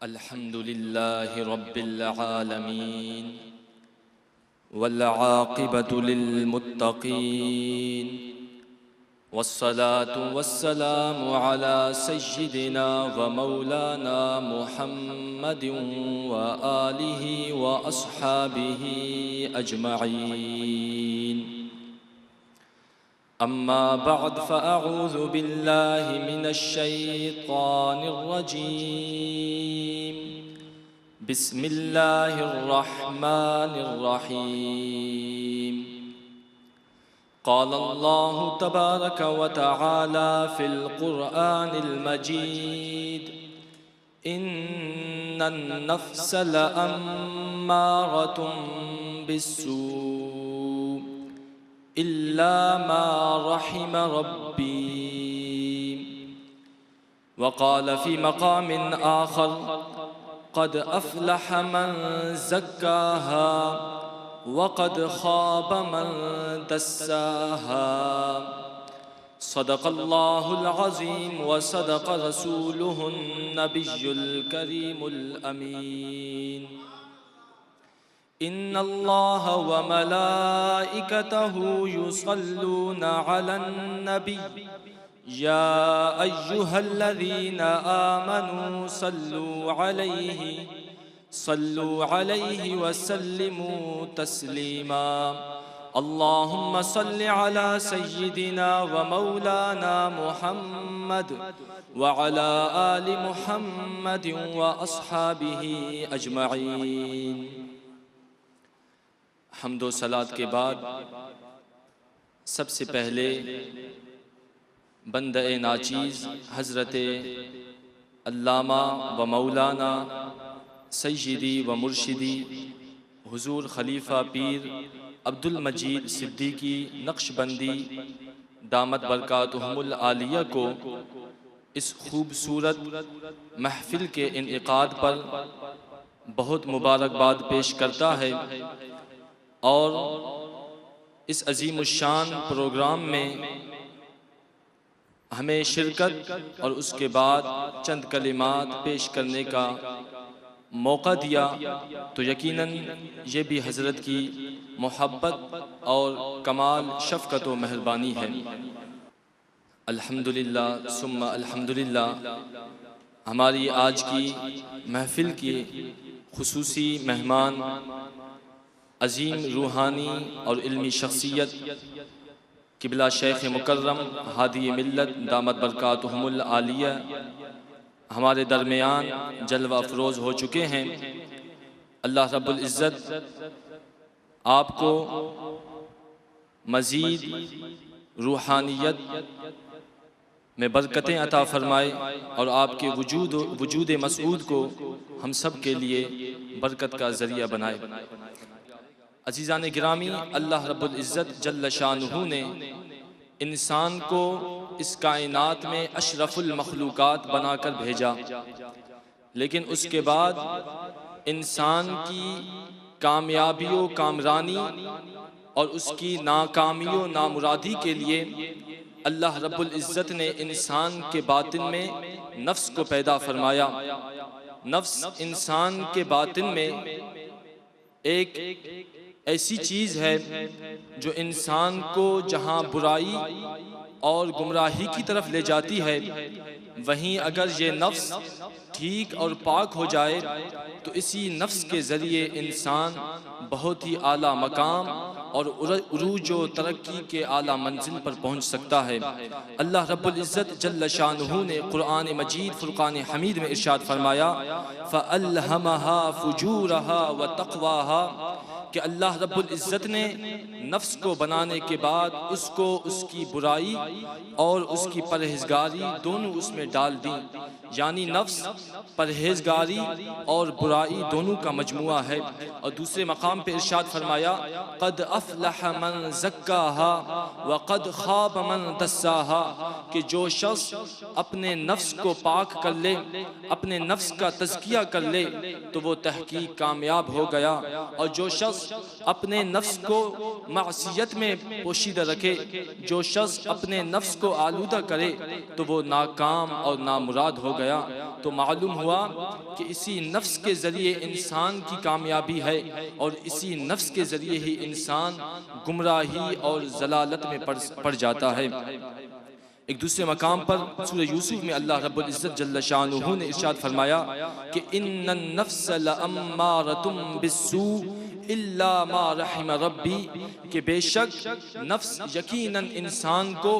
अल्हम्दुलिल्लाहि रब्बिल आलमीन वल आक़िबतु लिल मुत्तक़ीन वस्सलातु वस्सलामु अला सय्यिदिना व मौलाना मुहम्मदिन व आलिहि व अस्हाबिहि अजमईन। अम्मा बअद फ़अऊज़ु बिल्लाहि मिनश शैतानिर रजीम। बिस्मिल्लाहिर रहमानिर रहीम। क़ाल अल्लाहु तबारक व तआला फ़िल क़ुरआनिल मजीद इन्नन नफ़्स लअम्मारतुम बिस्सू इल्ला मा रहिम रब्बी। वक़ाल फ़ी मक़ामिन आख़र क़द अफ़लह मन ज़क्काहा वक़द ख़ाब मन दस्साहा। सदक़ल्लाहुल अज़ीम व सदक़ रसूलुहुन नबियुल करीमुल अमीन। इन्नल्लाह व मलाइकतहु युसल्लूना अलन नबी या अय्युहल्लज़ीना आमनू सल्लू अलैहि व सल्लिमू तस्लीमा। अल्लाहुम्मा सल्लि अला सय्यिदिना व मौलाना मुहम्मद व अला आलि मुहम्मदिन व अस्हाबिहि अजमईन। हम्दो सलात के बाद सबसे पहले बंदे नाचीज़ हज़रत अल्लामा व मौलाना सय्यदी व मुर्शिदी हुज़ूर खलीफ़ा पीर अब्दुल मजीद सिद्दीकी नक्शबंदी दामत बरकातुहुमुल आलिया को इस खूबसूरत महफ़िल के इनेकाद पर बहुत मुबारकबाद पेश करता है और इस अज़ीमुश्शान प्रोग्राम में हमें शिरकत और उसके बाद चंद कलिमात पेश करने का मौका दिया, तो यकीनन ये भी हज़रत की मोहब्बत और कमाल शफ़क़त व मेहरबानी है। अल्हम्दुलिल्लाह सुम्मा अल्हम्दुलिल्लाह। हमारी आज की महफ़िल की खुसूसी मेहमान अज़ीम रूहानी और इल्मी शख्सियत क़िबला शेख़ मुकर्रम हादी मिल्लत दामत बरकातुहुमुल आलिया हमारे दरमियान जलवा अफरोज़ हो चुके हैं। अल्लाह रब्बुल इज़्ज़त आपको मज़ीद रूहानियत में बरकतें अता फ़रमाए और आपके वजूद मसऊद को हम सब के लिए बरकत का ज़रिया बनाए। अज़ीज़ान गिरामी, अल्लाह रब्बुल इज़्ज़त जल्ल शानुहु ने इंसान को इस कायनात में अशरफुल मखलूक़ात बनाकर भेजा, लेकिन उसके बाद इंसान की कामयाबी व कामरानी और उसकी नाकामी व नामुरादी के लिए अल्लाह रब्बुल इज़्ज़त ने इंसान के बातिन में नफ्स को पैदा फरमाया। नफ्स इंसान के बातिन में एक ऐसी चीज़ है जो इंसान को जहाँ बुराई और गुमराही की तरफ ले जाती है, वहीं अगर ये नफ्स ठीक और पाक हो जाए तो इसी नफ्स के ज़रिए इंसान बहुत ही आला मकाम और उरूज व तरक्की के आला मंजिल पर पहुँच सकता है। अल्लाह रब्बुल इज़्ज़त जल्ल शानुहु ने क़ुरआन मजीद फ़ुरक़ान हमीद में इरशाद फरमाया फ़अल्हमहा फ़ुजूरहा व तक़वाहा कि अल्लाह रब्बुल इज़्ज़त ने नफ्स को बनाने के बाद उसको उसकी बुराई और उसकी परहेज़गारी दोनों उसमें डाल दी। यानी नफ्स परहेज़गारी और बुराई दोनों का मजमुआ है। और दूसरे मकाम पे इरशाद फरमाया क़द अफ़लह मन ज़क्काहा व क़द ख़ाब मन दस्साहा कि जो शख्स अपने नफ्स को पाक कर ले, अपने नफ्स का तज़किया कर ले, तो वो तहक़ीक़ कामयाब हो गया। और जो शख्स शख्स अपने नफ्स को मासियत में पोशीदा रखे, जो शख्स अपने नफ्स को आलूदा करे तो वो नाकाम और नामुराद हो गया। तो मालूम हुआ कि इसी नफ्स के ज़रिए इंसान की कामयाबी है और इसी नफ्स के ज़रिए ही इंसान गुमराही और ज़लालत में पड़ जाता है। एक दूसरे मकाम पर सूरह यूसुफ में अल्लाह रब्बुल इज़्ज़त जल्ल शानुहु ने इरशाद फरमाया कि इन्नन नफ्स लअम्मारतुम बिस्सू इल्ला मा रहिम रब्बी, कि बेशक नफ्स यकीनन इंसान को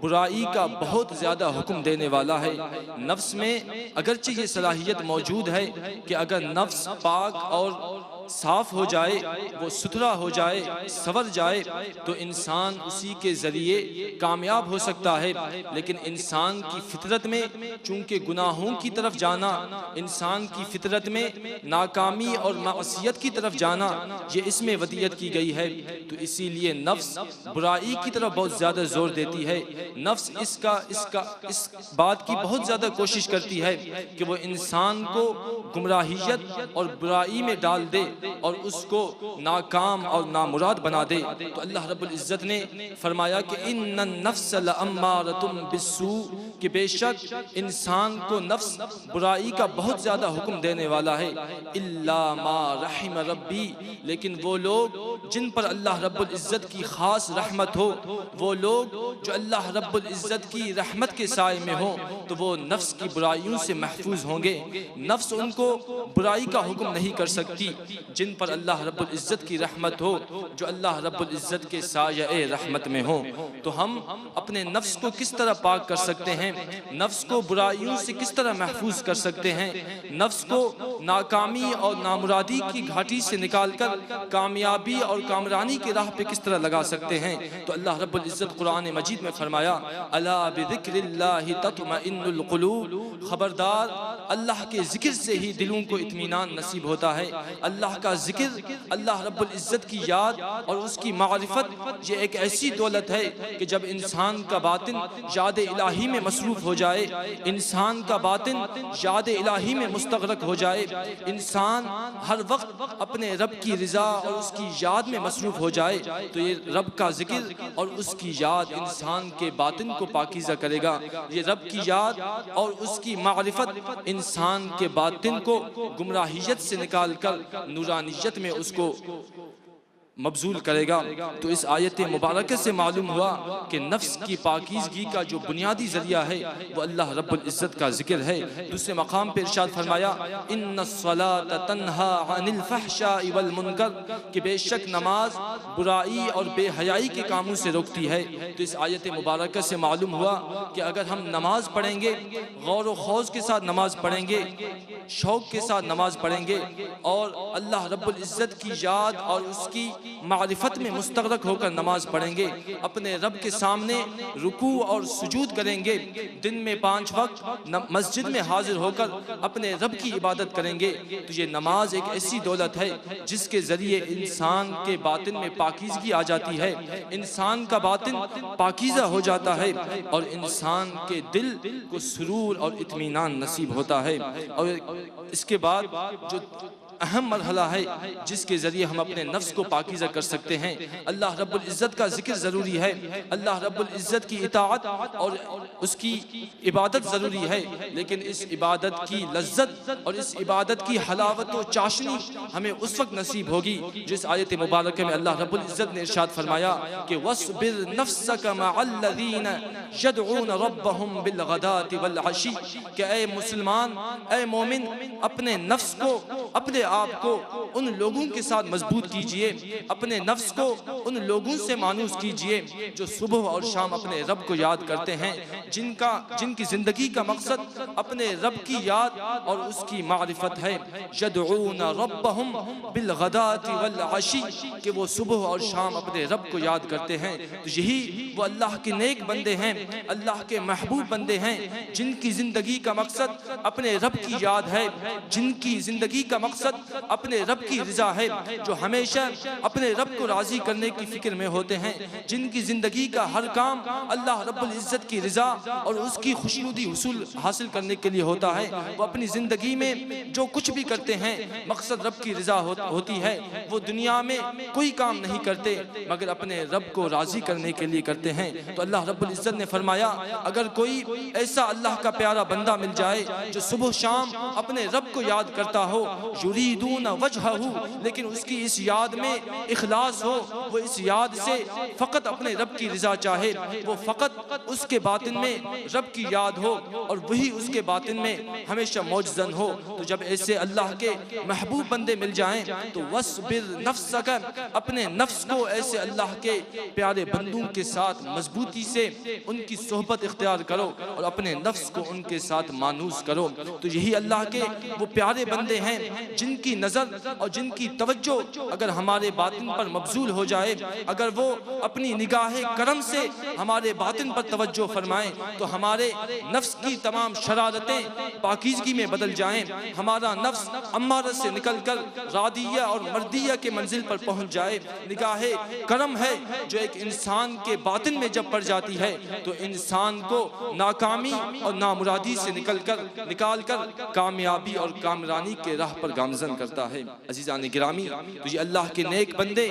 बुराई का बहुत ज़्यादा हुक्म देने वाला है। नफ्स में अगरचे ये सलाहियत मौजूद है कि अगर नफ्स पाक और साफ हो जाए, वो सुथरा हो जाए, संवर जाए, तो इंसान उसी के ज़रिए कामयाब हो सकता है। लेकिन इंसान की फितरत में चूँकि गुनाहों की तरफ जाना, इंसान की फितरत में नाकामी और मासियत की तरफ जाना, ये इसमें वदियत की गई है। तो इसीलिए नफ्स बुराई की तरफ बहुत ज़्यादा जोर देती है। नफ्स इस बात की बहुत ज़्यादा कोशिश करती है कि वो इंसान को गुमराहियत और बुराई में डाल दे और उसको नाकाम और नामुराद बना दे। तो अल्लाह रब्बुल इज़्ज़त ने फरमाया कि इन्नन नफ्स लअम्मारतुम बिस्सू, कि बेशक इंसान को नफ्स बुराई का बहुत ज़्यादा हुक्म देने वाला है। इल्ला मा रहिम रब्बी, लेकिन वो लोग जिन पर अल्लाह रब्बुल इज़्ज़त की ख़ास रहमत हो, वो लोग जो अल्लाह रब्बुल इज़्ज़त की रहमत के साए में हो, तो वो नफ्स की बुराइयों से महफूज होंगे। नफ्स उनको बुराई का हुक्म नहीं कर सकती। जिन पर अल्लाह रब्बुल इज़्ज़त की रहमत हो, जो अल्लाह रब्बुल इज़्ज़त के साये रहमत में हो, तो हम अपने नफ्स को किस तरह पाक कर सकते हैं, नफ्स को बुराइयों से किस तरह महफूज कर सकते हैं, नफ्स को नाकामी और नामुरादी की घाटी से निकालकर कामयाबी और कामरानी की राह पे किस तरह लगा सकते हैं। तो अल्लाह रब्बुल इज़्ज़त कुरान मजीद में फरमाया, अला बिज़िक्रिल्लाहि तत्मइन्नुल क़ुलूब, खबरदार अल्लाह के ज़िक्र से ही दिलों को इत्मीनान नसीब होता है। अल्लाह का ज़िक्र, अल्लाह रब्बुल इज़्ज़त की याद और उसकी मारिफत, ये एक ऐसी दौलत है कि जब इंसान का बातिन याद इलाही में मसरूफ़ हो जाए, इंसान का बातिन याद इलाही में मुस्तग़रक़ हो जाए, इंसान हर वक्त अपने रब की रज़ा और उसकी याद में मसरूफ़ हो जाए, तो ये रब का ज़िक्र और उसकी याद इंसान के बातिन को पाकीज़ा करेगा। ये रब की याद और उसकी मारिफत इंसान के बातिन को गुमराहियत से निकाल कर नूरानियत में उसको मबजूल करेगा। तो इस आयत मुबारक से मालूम हुआ कि नफ्स की पाकीज़गी का जो बुनियादी ज़रिया है वो अल्लाह रब्बुल इज़्ज़त का ज़िक्र है। दूसरे मकाम पर इरशाद फरमाया, इन्नस्सलात तन्हा अनिल फ़हशाइ वल मुनकर, कि बेशक नमाज बुराई और बेहयाई के कामों से रोकती है। तो इस आयत मुबारक से मालूम हुआ कि अगर हम नमाज पढ़ेंगे, गौर व खौज़ के साथ नमाज पढ़ेंगे, शौक़ के साथ नमाज पढ़ेंगे और अल्लाह रब्बुल इज़्ज़त की याद और उसकी मारिफत में मुस्तग़रक़ होकर नमाज पढ़ेंगे, अपने रब के सामने रुकू और सुजूद करेंगे, दिन में 5 वक्त मस्जिद में हाजिर होकर अपने रब की इबादत करेंगे, तो ये नमाज एक ऐसी दौलत है जिसके ज़रिए इंसान के बातिन में पाकीज़गी आ जाती है, इंसान का बातिन पाकीज़ा हो जाता है और इंसान के दिल को सुरूर और इत्मीनान नसीब होता है। और इसके बाद जो अहम मरहला है जिसके ज़रिए हम अपने नफ्स को पाकीज़ा कर सकते हैं, अल्लाह रब्बुल इज़्ज़त का ज़िक्र ज़रूरी है, अल्लाह रब्बुल इज़्ज़त की इताअत और उसकी इबादत ज़रूरी है। लेकिन इस इबादत की लज्जत और इस इबादत की हलावत व चाशनी हमें उस वक्त नसीब होगी जिस आयत मुबारक में अल्लाह रब्बुल इज़्ज़त ने इरशाद फरमाया कि वस्बिर नफ्सक मअल्लज़ीना यदऊन रब्बहुम बिलगदाति वल अशी, कि ऐ मुसलमान, ऐ मोमिन, अपने नफ्स को, अपने आप को उन लोगों के साथ मजबूत कीजिए, अपने नफ्स को उन लोगों से मानूस कीजिए जो सुबह और शाम अपने रब को याद करते हैं, जिनकी ज़िंदगी का मकसद अपने रब की याद और उसकी मारिफत है। यदऊन रब्बहुम बिलगदाति वल अशी, कि वो सुबह और शाम अपने रब को याद करते हैं। तो यही वो अल्लाह के नेक बंदे हैं, अल्लाह के महबूब बंदे हैं, जिनकी ज़िंदगी का मकसद अपने रब की याद है, जिनकी ज़िंदगी का मकसद मकसद अपने रब की रज़ा है, जो हमेशा अपने रब को राज़ी करने की फ़िक्र में होते हैं, जिनकी ज़िंदगी का हर काम अल्लाह रब्बुल इज़्ज़त की रज़ा और उसकी खुशनुदी हुसूल हासिल करने के लिए होता है। वो अपनी ज़िंदगी में जो कुछ भी करते हैं मकसद रब की रज़ा होती है। वो दुनिया में कोई काम नहीं करते मगर अपने रब को राज़ी करने के लिए करते हैं। तो अल्लाह रब्बुल इज़्ज़त ने फरमाया, अगर कोई ऐसा अल्लाह का प्यारा बंदा मिल जाए जो सुबह शाम अपने रब को याद करता हो, युरीदून वजहहू, लेकिन उसकी इस याद में इखलास हो, वो इस याद से फ़कत अपने रब की रज़ा चाहे, वो फ़कत उसके बातिन में रब की याद हो और वही उसके बातिन में हमेशा मौजज़न हो। तो जब ऐसे अल्लाह के महबूब बंदे मिल जाएं तो वस्बिर नफ्सक, अपने नफ्स को ऐसे अल्लाह के प्यारे बंदों के साथ मजबूती से उनकी सोहबत इख्तियार करो और अपने नफ्स को उनके साथ मानूस करो। तो यही अल्लाह के वो प्यारे बंदे हैं जिनकी नज़र और जिनकी तवज्जो अगर हमारे बातिन पर मबजूल हो जाए, अगर वो अपनी निगाह करम से हमारे बातिन पर तवज्जो फरमाएं तो हमारे नफ्स की तमाम शरारतें पाकीज़गी में बदल जाएं, हमारा नफ्स अम्मारत से निकलकर रादिया और मर्दिया के मंजिल पर पहुंच जाए। निगाह करम है जो एक इंसान के बातिन में जब पड़ जाती है तो इंसान को नाकामी और नामुरादी से निकाल कर कामयाबी और कामरानी के राह पर गामजन करता है। अजीज़ान गिरामी, तो ये अल्लाह के नेक बंदे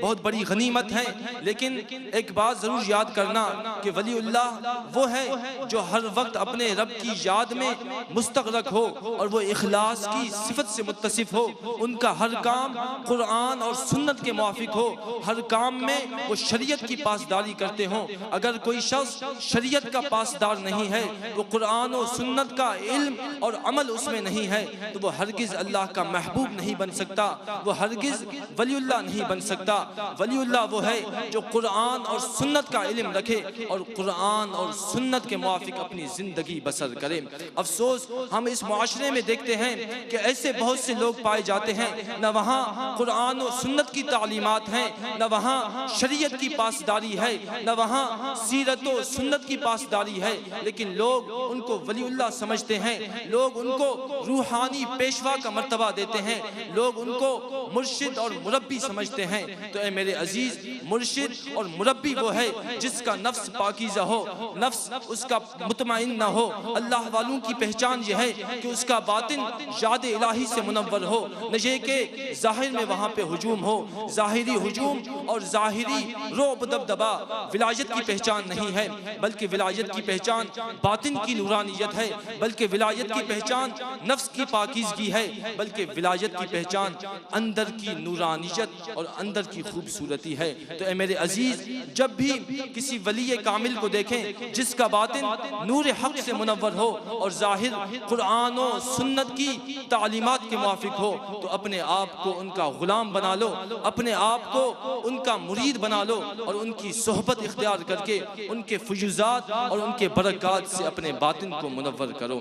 बहुत बड़ी गनीमत हैं, लेकिन एक बात ज़रूर याद करना कि वलीउल्लाह वो है जो हर वक्त अपने रब की याद में मुस्तग़रक़ हो और वो इखलास की सिफत से मुत्तसिफ हो, उनका हर काम कुरान और सुन्नत के मुआफिक हो, हर काम में वो शरीयत की पासदारी करते हों। अगर कोई शख्स शरीयत का पासदार नहीं है, वो कुरान और सुन्नत का इल्म और अमल उसमें नहीं है, तो वो हरगिज़ अल्लाह का महबूब नहीं बन सकता, वो हरगिज़ वलीउल्लाह नहीं बन सकता। वलीउल्लाह वो है जो कुरान और सुन्नत का इल्म रखे और कुरान और सुन्नत के मुआफिक अपनी ज़िंदगी बसर करे। अफसोस हम इस मुआशरे में देखते हैं कि ऐसे बहुत से लोग पाए जाते हैं, न वहाँ कुरान और सुन्नत की तालीमात हैं, न वहाँ शरीयत की पासदारी है, न वहाँ सीरत और सुन्नत की पासदारी है, लेकिन लोग उनको वलीउल्लाह समझते हैं, लोग उनको रूहानी पेशवा का मर्तबा देते हैं, लोग उनको मुर्शिद और मुरब्बी समझते हैं। तो ए मेरे अजीज, मुर्शिद और मुरब्बी वो है जिसका नफ्स पाकीज़ा हो, नफ्स उसका मुतमईन न हो। अल्लाह वालों की पहचान यह है कि उसका बातिन याद इलाही से मुनव्वर हो, न ये कि ज़ाहिर में वहाँ पे हुजूम हो। ज़ाहिरी हुजूम और ज़ाहिरी रोब दबदबा विलायत की पहचान नहीं है, बल्कि विलायत की पहचान बातिन की नूरानियत है, बल्कि विलायत की पहचान नफ्स की पाकीज़गी है, बल्कि विलायत की पहचान अंदर की नूरानियत और अंदर की खूबसूरती है। तो ए मेरे अजीज, जब भी किसी वली कामिल को देखें जिसका बातिन नूर हक से मुनव्वर हो और ज़ाहिर कुरान और सुन्नत की तालीमात के मुआफिक हो, तो अपने आप को उनका गुलाम बना लो, अपने आप को उनका मुरीद बना लो और उनकी सोहबत इख्तियार करके उनके फुयूज़ात और उनके बरक़ात से अपने बातिन को मुनव्वर करो।